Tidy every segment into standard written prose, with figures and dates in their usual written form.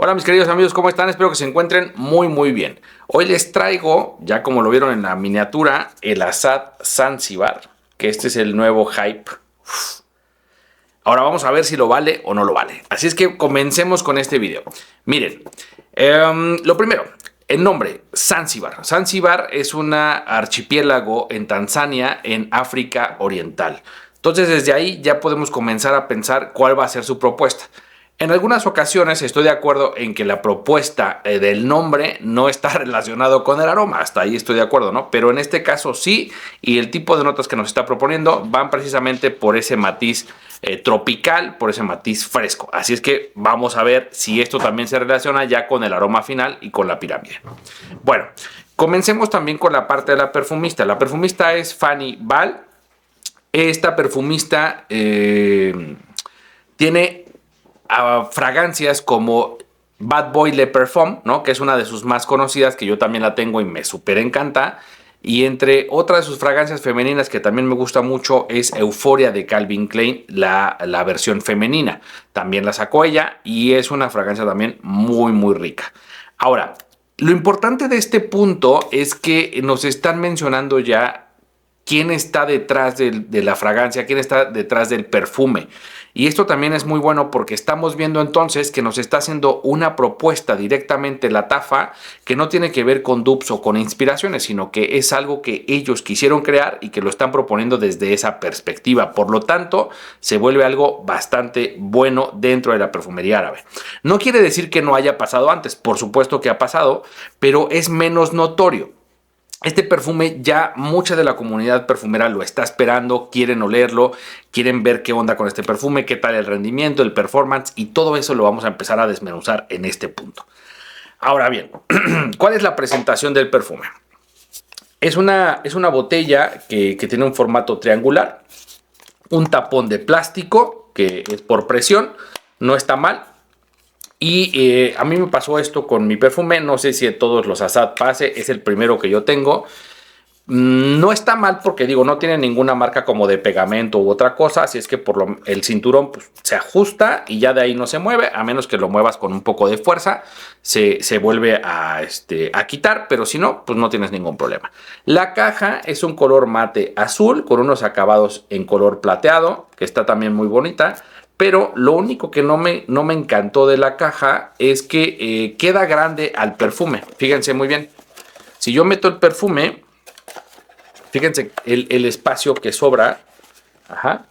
Hola mis queridos amigos, ¿cómo están? Espero que se encuentren muy bien. Hoy les traigo, ya como lo vieron en la miniatura, el Assad Zanzibar, que este es el nuevo hype. Ahora vamos a ver si lo vale o no lo vale. Así es que comencemos con este video. Miren, lo primero, el nombre, Zanzibar. Zanzibar es un archipiélago en Tanzania, en África Oriental. Entonces desde ahí ya podemos comenzar a pensar cuál va a ser su propuesta. En algunas ocasiones estoy de acuerdo en que la propuesta del nombre no está relacionado con el aroma, hasta ahí estoy de acuerdo, ¿no? Pero en este caso sí, y el tipo de notas que nos está proponiendo van precisamente por ese matiz tropical, por ese matiz fresco. Así es que vamos a ver si esto también se relaciona ya con el aroma final y con la pirámide. Bueno, comencemos también con la parte de la perfumista. La perfumista es Fanny Ball. Esta perfumista tiene fragancias como Bad Boy Le Parfum, ¿no? Que es una de sus más conocidas, que yo también la tengo y me súper encanta. Y entre otras de sus fragancias femeninas que también me gusta mucho es Euphoria de Calvin Klein, la versión femenina. También la sacó ella y es una fragancia también muy rica. Ahora, lo importante de este punto es que nos están mencionando ya quién está detrás de la fragancia, quién está detrás del perfume. Y esto también es muy bueno porque estamos viendo entonces que nos está haciendo una propuesta directamente la TAFA que no tiene que ver con dupes o con inspiraciones, sino que es algo que ellos quisieron crear y que lo están proponiendo desde esa perspectiva. Por lo tanto, se vuelve algo bastante bueno dentro de la perfumería árabe. No quiere decir que no haya pasado antes, por supuesto que ha pasado, pero es menos notorio. Este perfume ya mucha de la comunidad perfumera lo está esperando, quieren olerlo, quieren ver qué onda con este perfume, qué tal el rendimiento, el performance y todo eso lo vamos a empezar a desmenuzar en este punto. Ahora bien, ¿cuál es la presentación del perfume? Es una botella que tiene un formato triangular, un tapón de plástico que es por presión, no está mal. Y a mí me pasó esto con mi perfume, no sé si a todos los Assad pase, es el primero que yo tengo. No está mal porque digo, no tiene ninguna marca como de pegamento u otra cosa, así es que el cinturón pues, se ajusta y ya de ahí no se mueve, a menos que lo muevas con un poco de fuerza, se vuelve a quitar, pero si no, pues no tienes ningún problema. La caja es un color mate azul con unos acabados en color plateado, que está también muy bonita. Pero lo único que no me encantó de la caja es que queda grande al perfume. Fíjense muy bien. Si yo meto el perfume, fíjense el espacio que sobra. Ajá.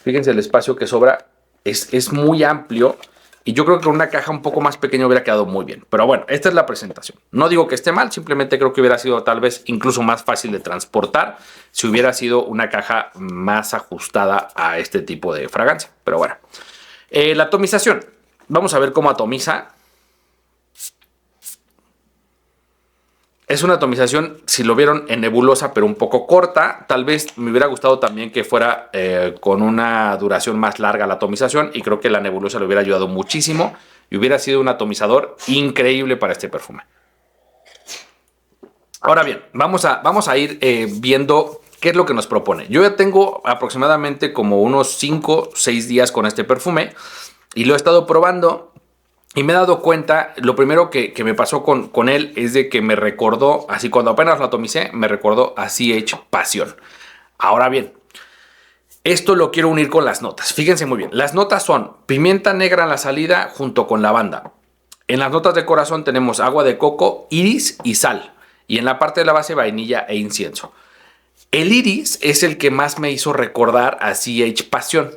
Fíjense el espacio que sobra. Es muy amplio. Y yo creo que una caja un poco más pequeña hubiera quedado muy bien. Pero bueno, esta es la presentación. No digo que esté mal, simplemente creo que hubiera sido tal vez incluso más fácil de transportar si hubiera sido una caja más ajustada a este tipo de fragancia. Pero bueno, la atomización. Vamos a ver cómo atomiza. Es una atomización, si lo vieron, en nebulosa, pero un poco corta. Tal vez me hubiera gustado también que fuera con una duración más larga la atomización. Y creo que la nebulosa le hubiera ayudado muchísimo. Y hubiera sido un atomizador increíble para este perfume. Ahora bien, vamos a ir viendo qué es lo que nos propone. Yo ya tengo aproximadamente como unos 5 o 6 días con este perfume. Y lo he estado probando. Y me he dado cuenta, lo primero que me pasó con él es de que me recordó, así cuando apenas lo atomicé, me recordó a CH Passion. Ahora bien, esto lo quiero unir con las notas. Fíjense muy bien, las notas son pimienta negra en la salida junto con lavanda. En las notas de corazón tenemos agua de coco, iris y sal. Y en la parte de la base vainilla e incienso. El iris es el que más me hizo recordar a CH Passion.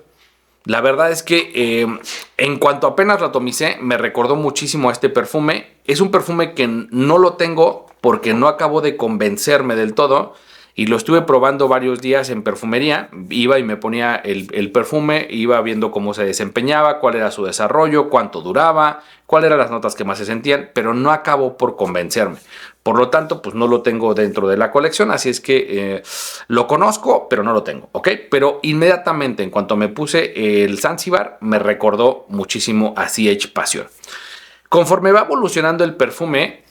La verdad es que en cuanto apenas lo atomicé, me recordó muchísimo a este perfume. Es un perfume que no lo tengo porque no acabo de convencerme del todo. Y lo estuve probando varios días en perfumería. Iba y me ponía el perfume, iba viendo cómo se desempeñaba, cuál era su desarrollo, cuánto duraba, cuáles eran las notas que más se sentían, pero no acabó por convencerme. Por lo tanto, pues no lo tengo dentro de la colección, así es que lo conozco, pero no lo tengo, ¿ok? Pero inmediatamente, en cuanto me puse el Zanzibar, me recordó muchísimo a CH Passion. Conforme va evolucionando el perfume,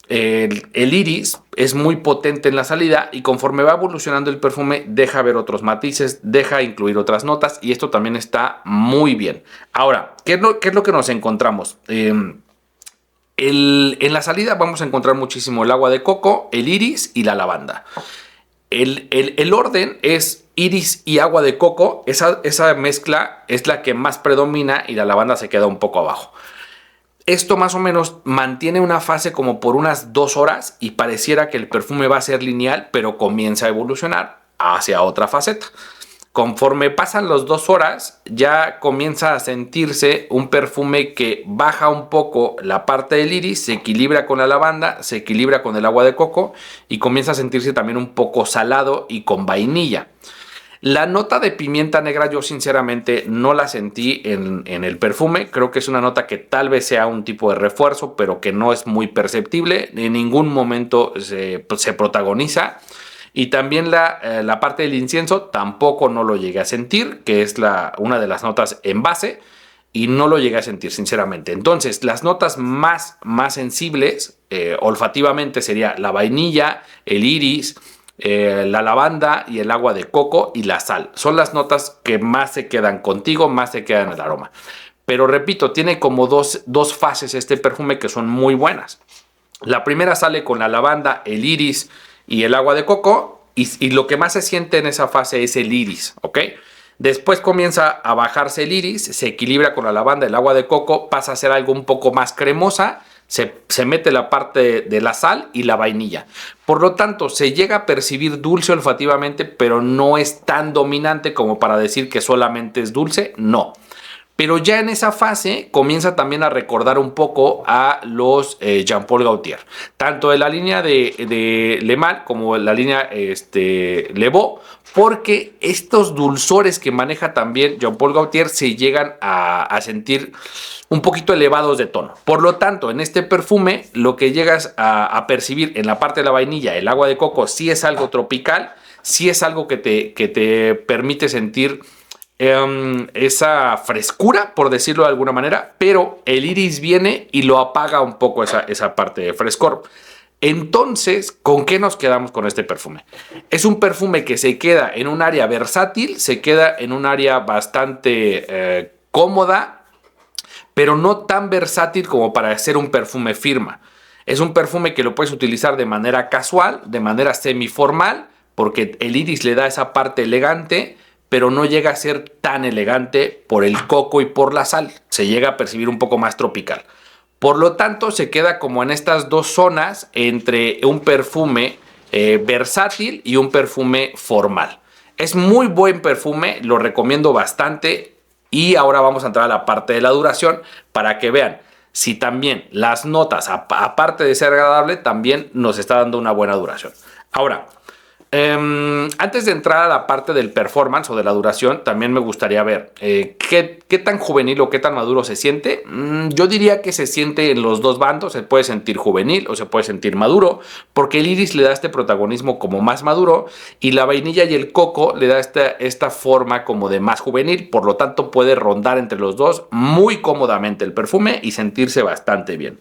el iris es muy potente en la salida y conforme va evolucionando el perfume deja ver otros matices, deja incluir otras notas y esto también está muy bien. Ahora, ¿qué es lo que nos encontramos? En la salida vamos a encontrar muchísimo el agua de coco, el iris y la lavanda. El orden es iris y agua de coco. Esa mezcla es la que más predomina y la lavanda se queda un poco abajo. Esto más o menos mantiene una fase como por unas 2 horas y pareciera que el perfume va a ser lineal, pero comienza a evolucionar hacia otra faceta. Conforme pasan las 2 horas, ya comienza a sentirse un perfume que baja un poco la parte del iris, se equilibra con la lavanda, se equilibra con el agua de coco y comienza a sentirse también un poco salado y con vainilla. La nota de pimienta negra yo sinceramente no la sentí en el perfume. Creo que es una nota que tal vez sea un tipo de refuerzo, pero que no es muy perceptible. En ningún momento se protagoniza. Y también la parte del incienso tampoco no lo llegué a sentir, que es una de las notas en base. Y no lo llegué a sentir, sinceramente. Entonces, las notas más sensibles olfativamente sería la vainilla, el iris, la lavanda y el agua de coco y la sal. Son las notas que más se quedan contigo, más se quedan en el aroma. Pero repito, tiene como dos fases este perfume que son muy buenas. La primera sale con la lavanda, el iris y el agua de coco. Y lo que más se siente en esa fase es el iris, ¿ok? Después comienza a bajarse el iris, se equilibra con la lavanda, el agua de coco, pasa a ser algo un poco más cremosa. Se mete la parte de la sal y la vainilla. Por lo tanto, se llega a percibir dulce olfativamente, pero no es tan dominante como para decir que solamente es dulce. No. Pero ya en esa fase comienza también a recordar un poco a los Jean Paul Gaultier. Tanto de la línea de Le Mal como la línea Le Beau, porque estos dulzores que maneja también Jean Paul Gaultier se llegan a sentir un poquito elevados de tono. Por lo tanto, en este perfume lo que llegas a percibir en la parte de la vainilla, el agua de coco, sí es algo tropical, sí es algo que te permite sentir esa frescura, por decirlo de alguna manera, pero el iris viene y lo apaga un poco esa parte de frescor. Entonces, ¿con qué nos quedamos con este perfume? Es un perfume que se queda en un área versátil, se queda en un área bastante cómoda, pero no tan versátil como para hacer un perfume firma. Es un perfume que lo puedes utilizar de manera casual, de manera semiformal, porque el iris le da esa parte elegante, pero no llega a ser tan elegante por el coco y por la sal. Se llega a percibir un poco más tropical. Por lo tanto, se queda como en estas dos zonas entre un perfume versátil y un perfume formal. Es muy buen perfume, lo recomiendo bastante. Y ahora vamos a entrar a la parte de la duración para que vean si también las notas, aparte de ser agradable, también nos está dando una buena duración. Ahora, antes de entrar a la parte del performance o de la duración, también me gustaría ver qué tan juvenil o qué tan maduro se siente. Yo diría que se siente en los dos bandos, se puede sentir juvenil o se puede sentir maduro, porque el iris le da este protagonismo como más maduro y la vainilla y el coco le da esta forma como de más juvenil, por lo tanto puede rondar entre los dos muy cómodamente el perfume y sentirse bastante bien.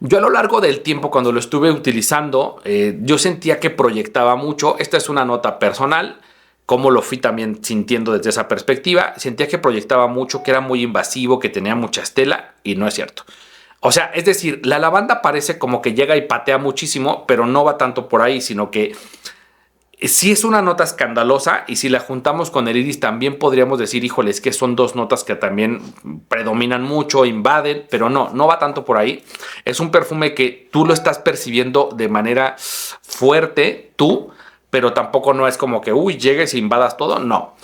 Yo a lo largo del tiempo cuando lo estuve utilizando, yo sentía que proyectaba mucho. Esta es una nota personal, como lo fui también sintiendo desde esa perspectiva. Sentía que proyectaba mucho, que era muy invasivo, que tenía mucha estela y no es cierto. O sea, es decir, la lavanda parece como que llega y patea muchísimo, pero no va tanto por ahí, sino que sí es una nota escandalosa y si la juntamos con el iris también podríamos decir, híjole, es que son dos notas que también predominan mucho, invaden, pero no va tanto por ahí. Es un perfume que tú lo estás percibiendo de manera fuerte, tú, pero tampoco no es como que, llegues e invadas todo, no.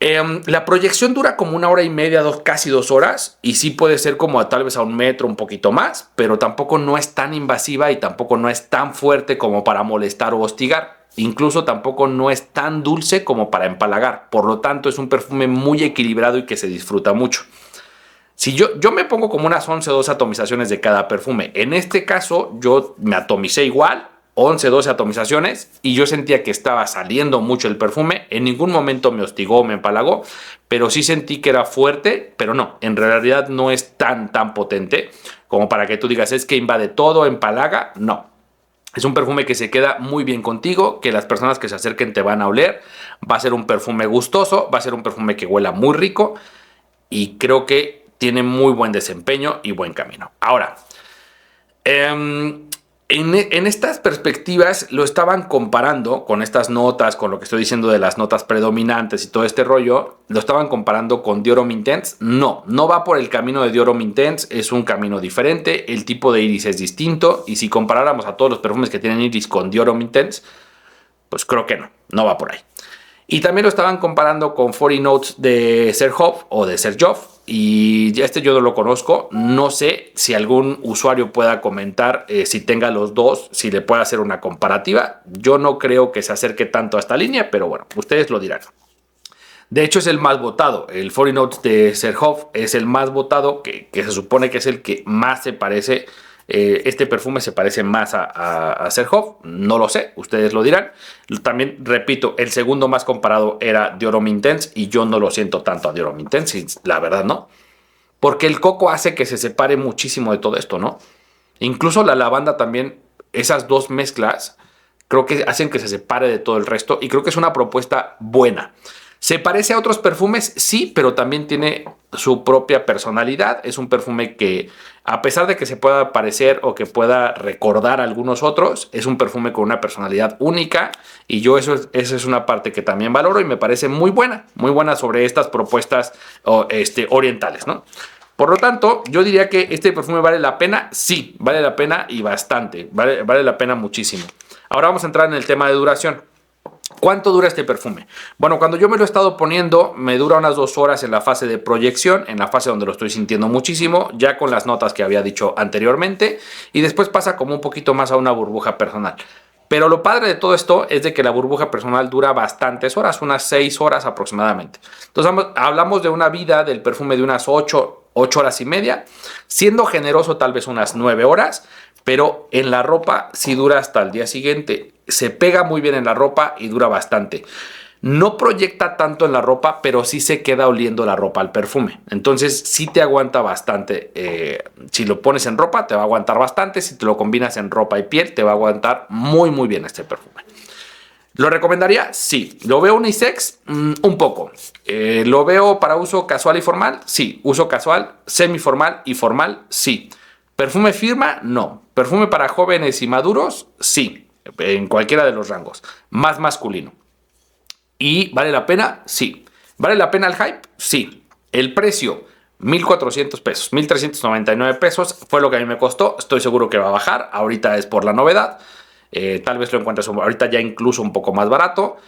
La proyección dura como 1 hora y media, casi 2 horas, y sí puede ser como tal vez a 1 metro, un poquito más, pero tampoco no es tan invasiva y tampoco no es tan fuerte como para molestar o hostigar. Incluso tampoco no es tan dulce como para empalagar. Por lo tanto, es un perfume muy equilibrado y que se disfruta mucho. Si yo me pongo como unas 11 o 12 atomizaciones de cada perfume. En este caso, yo me atomicé igual, 11, 12 atomizaciones, y yo sentía que estaba saliendo mucho el perfume. En ningún momento me hostigó o me empalagó, pero sí sentí que era fuerte, pero no, en realidad no es tan potente como para que tú digas, es que invade todo, empalaga, no. Es un perfume que se queda muy bien contigo, que las personas que se acerquen te van a oler. Va a ser un perfume gustoso, va a ser un perfume que huela muy rico y creo que tiene muy buen desempeño y buen camino. Ahora, en estas perspectivas lo estaban comparando con estas notas, con lo que estoy diciendo de las notas predominantes y todo este rollo, lo estaban comparando con Diorom Intense. No va por el camino de Diorom Intense, es un camino diferente, el tipo de iris es distinto y si comparáramos a todos los perfumes que tienen iris con Diorom Intense, pues creo que no va por ahí. Y también lo estaban comparando con 40 Notes de Serhoff o de Serjoff. Y yo no lo conozco. No sé si algún usuario pueda comentar si tenga los dos, si le puede hacer una comparativa. Yo no creo que se acerque tanto a esta línea, pero bueno, ustedes lo dirán. De hecho, es el más votado. El 40 Notes de Serhoff es el más votado, que se supone que es el que más se parece. Este perfume se parece más a Serhoff, no lo sé, ustedes lo dirán. También repito, el segundo más comparado era Diorom Intense y yo no lo siento tanto a Diorom Intense, la verdad no. Porque el coco hace que se separe muchísimo de todo esto, ¿no? Incluso la lavanda también, esas dos mezclas, creo que hacen que se separe de todo el resto y creo que es una propuesta buena. ¿Se parece a otros perfumes? Sí, pero también tiene su propia personalidad. Es un perfume que, a pesar de que se pueda parecer o que pueda recordar a algunos otros, es un perfume con una personalidad única y yo esa es una parte que también valoro y me parece muy buena sobre estas propuestas orientales, ¿no? Por lo tanto, yo diría que este perfume vale la pena. Sí, vale la pena y bastante. Vale la pena muchísimo. Ahora vamos a entrar en el tema de duración. ¿Cuánto dura este perfume? Bueno, cuando yo me lo he estado poniendo, me dura unas 2 horas en la fase de proyección, en la fase donde lo estoy sintiendo muchísimo, ya con las notas que había dicho anteriormente, y después pasa como un poquito más a una burbuja personal. Pero lo padre de todo esto es de que la burbuja personal dura bastantes horas, unas 6 horas aproximadamente. Entonces hablamos de una vida del perfume de unas 8 horas y media, siendo generoso tal vez unas 9 horas, pero en la ropa sí dura hasta el día siguiente. Se pega muy bien en la ropa y dura bastante. No proyecta tanto en la ropa, pero sí se queda oliendo la ropa al perfume. Entonces sí te aguanta bastante. Si lo pones en ropa, te va a aguantar bastante. Si te lo combinas en ropa y piel, te va a aguantar muy, muy bien este perfume. ¿Lo recomendaría? Sí. ¿Lo veo unisex? Un poco. ¿Lo veo para uso casual y formal? Sí. ¿Uso casual, semiformal y formal? Sí. ¿Perfume firma? No. ¿Perfume para jóvenes y maduros? Sí. En cualquiera de los rangos. Más masculino. ¿Y vale la pena? Sí. ¿Vale la pena el hype? Sí. El precio, 1,400 pesos. 1,399 pesos fue lo que a mí me costó. Estoy seguro que va a bajar. Ahorita es por la novedad. Tal vez lo encuentres ahorita ya incluso un poco más barato.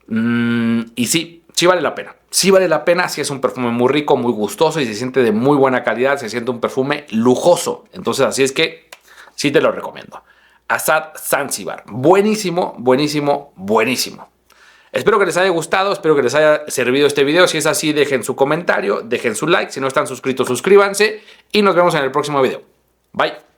Y sí vale la pena. Sí vale la pena, sí es un perfume muy rico, muy gustoso y se siente de muy buena calidad. Se siente un perfume lujoso. Entonces así es que sí te lo recomiendo. Assad Zanzibar. Buenísimo, buenísimo, buenísimo. Espero que les haya gustado, espero que les haya servido este video. Si es así, dejen su comentario, dejen su like. Si no están suscritos, suscríbanse y nos vemos en el próximo video. Bye.